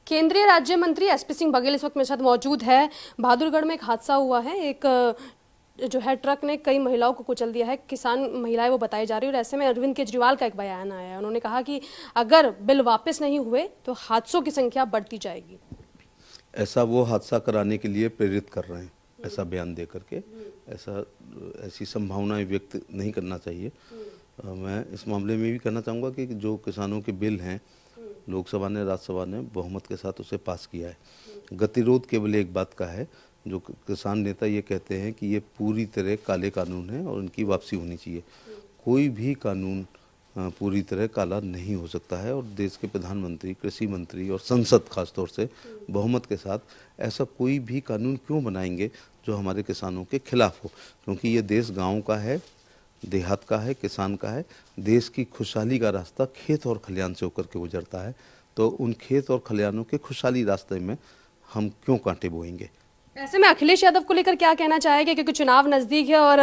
केंद्रीय राज्य मंत्री एसपी सिंह बघेल इस वक्त मेरे साथ मौजूद है। बहादुरगढ़ में एक हादसा हुआ है। एक जो है ट्रक ने कई महिलाओं को कुचल दिया है। किसान महिलाएं वो बताई जा रही है और ऐसे में अरविंद केजरीवाल का एक बयान आया है। उन्होंने कहा कि अगर बिल वापस नहीं हुए तो हादसों की संख्या बढ़ती जाएगी। ऐसा वो हादसा कराने के लिए प्रेरित कर रहे हैं, ऐसा बयान दे करके ऐसी संभावनाएं व्यक्त नहीं करना चाहिए। मैं इस मामले में भी कहना चाहूँगा कि जो किसानों के बिल हैं, लोकसभा ने राज्यसभा ने बहुमत के साथ उसे पास किया है। गतिरोध केवल एक बात का है, जो किसान नेता ये कहते हैं कि ये पूरी तरह काले कानून है और उनकी वापसी होनी चाहिए। कोई भी कानून पूरी तरह काला नहीं हो सकता है और देश के प्रधानमंत्री, कृषि मंत्री और संसद खासतौर से बहुमत के साथ ऐसा कोई भी कानून क्यों बनाएंगे जो हमारे किसानों के खिलाफ हो, क्योंकि ये देश गाँव का है, देहात का है, किसान का है। देश की खुशहाली का रास्ता खेत और खलिहान से होकर के गुजरता है, तो उन खेत और खलिहानों के खुशहाली रास्ते में हम क्यों कांटे बोएंगे। ऐसे में अखिलेश यादव को लेकर क्या कहना चाहेंगे, क्योंकि चुनाव नजदीक है और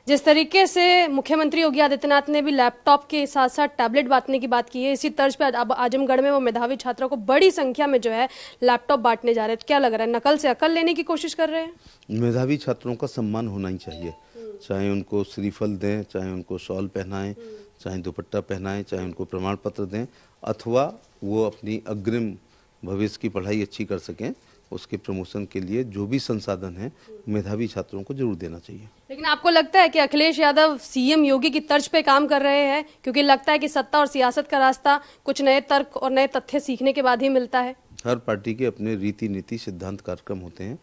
जिस तरीके से मुख्यमंत्री योगी आदित्यनाथ ने भी लैपटॉप के साथ साथ टैबलेट बांटने की बात की है, इसी तर्ज पे अब आजमगढ़ में वो मेधावी छात्रों को बड़ी संख्या में जो है लैपटॉप बांटने जा रहे हैं। तो क्या लग रहा है, नकल से अकल लेने की कोशिश कर रहे हैं? मेधावी छात्रों का सम्मान होना ही चाहिए, चाहे उनको श्रीफल दें, चाहे उनको शॉल पहनाएं, चाहे दुपट्टा पहनाएं, चाहे उनको प्रमाण पत्र दें, अथवा वो अपनी अग्रिम भविष्य की पढ़ाई अच्छी कर सकें, उसके प्रमोशन के लिए जो भी संसाधन है मेधावी छात्रों को जरूर देना चाहिए। लेकिन आपको लगता है कि अखिलेश यादव सीएम योगी की तर्ज पे काम कर रहे हैं, क्योंकि लगता है कि सत्ता और सियासत का रास्ता कुछ नए तर्क और नए तथ्य सीखने के बाद ही मिलता है? हर पार्टी के अपने रीति नीति सिद्धांत कार्यक्रम होते हैं।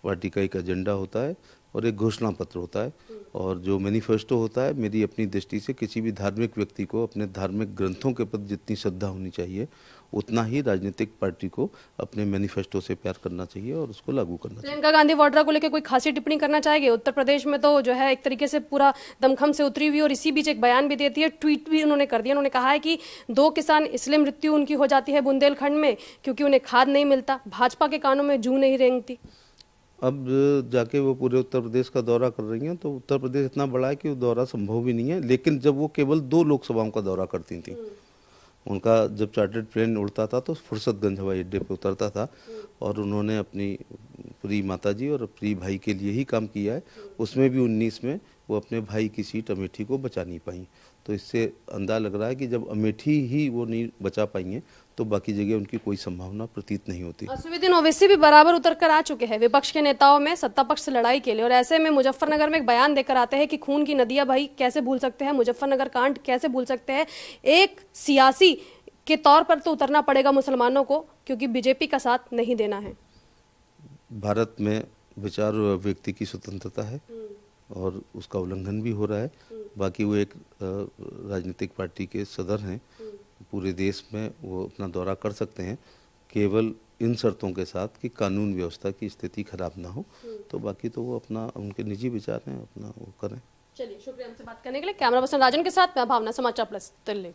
पार्टी का एक एजेंडा होता है और एक घोषणा पत्र होता है, और जो मैनिफेस्टो होता है, मेरी अपनी दृष्टि से किसी भी धार्मिक व्यक्ति को अपने धार्मिक ग्रंथों के प्रति जितनी श्रद्धा होनी चाहिए उतना ही राजनीतिक पार्टी को अपने मैनिफेस्टो से प्यार करना चाहिए और उसको लागू करना चाहिए। प्रियंका गांधी वाड्रा को लेकर कोई खासी टिप्पणी करना चाहेंगे? उत्तर प्रदेश में तो जो है एक तरीके से पूरा दमखम से उतरी हुई और इसी बीच एक बयान भी देती है, ट्वीट भी उन्होंने कर दिया। उन्होंने कहा है कि 2 किसान इसलिए मृत्यु उनकी हो जाती है बुंदेलखंड में क्योंकि उन्हें खाद नहीं मिलता, भाजपा के कानों में जूं नहीं रेंगती। अब जाके वो पूरे उत्तर प्रदेश का दौरा कर रही हैं, तो उत्तर प्रदेश इतना बड़ा है कि वो दौरा संभव भी नहीं है। लेकिन जब वो केवल 2 लोकसभाओं का दौरा करती थी, उनका जब चार्टर्ड प्लेन उड़ता था तो फुर्सतगंज हवाई अड्डे पे उतरता था, और उन्होंने अपनी प्रिय माताजी और प्रिय भाई के लिए ही काम किया है। उसमें भी 19 में वो अपने भाई की सीट अमेठी को बचा नहीं पाई। तो इससे अंदाजा लग रहा है कि जब अमेठी ही वो नहीं बचा पाएंगे तो बाकी जगह उनकी कोई संभावना प्रतीत नहीं होती। असदुद्दीन ओवैसी भी बराबर उतर कर आ चुके हैं विपक्ष के नेताओं में सत्ता पक्ष से लड़ाई के लिए, और ऐसे में मुजफ्फरनगर में एक बयान देकर आते हैं कि खून की नदियां भाई कैसे भूल सकते हैं, मुजफ्फरनगर कांड कैसे भूल सकते हैं। एक सियासी के तौर पर तो उतरना पड़ेगा मुसलमानों को, क्योंकि बीजेपी का साथ नहीं देना है। भारत में विचार और व्यक्ति की स्वतंत्रता है और उसका उल्लंघन भी हो रहा है। बाकी वो एक राजनीतिक पार्टी के सदर हैं, पूरे देश में वो अपना दौरा कर सकते हैं, केवल इन शर्तों के साथ कि कानून व्यवस्था की स्थिति खराब ना हो। तो बाकी तो वो अपना, उनके निजी विचार हैं, अपना वो करें। चलिए, शुक्रिया हमसे बात करने के लिए। कैमरा पर्सन राजन के साथ मैं भावना, समाचार प्लस दिल्ली।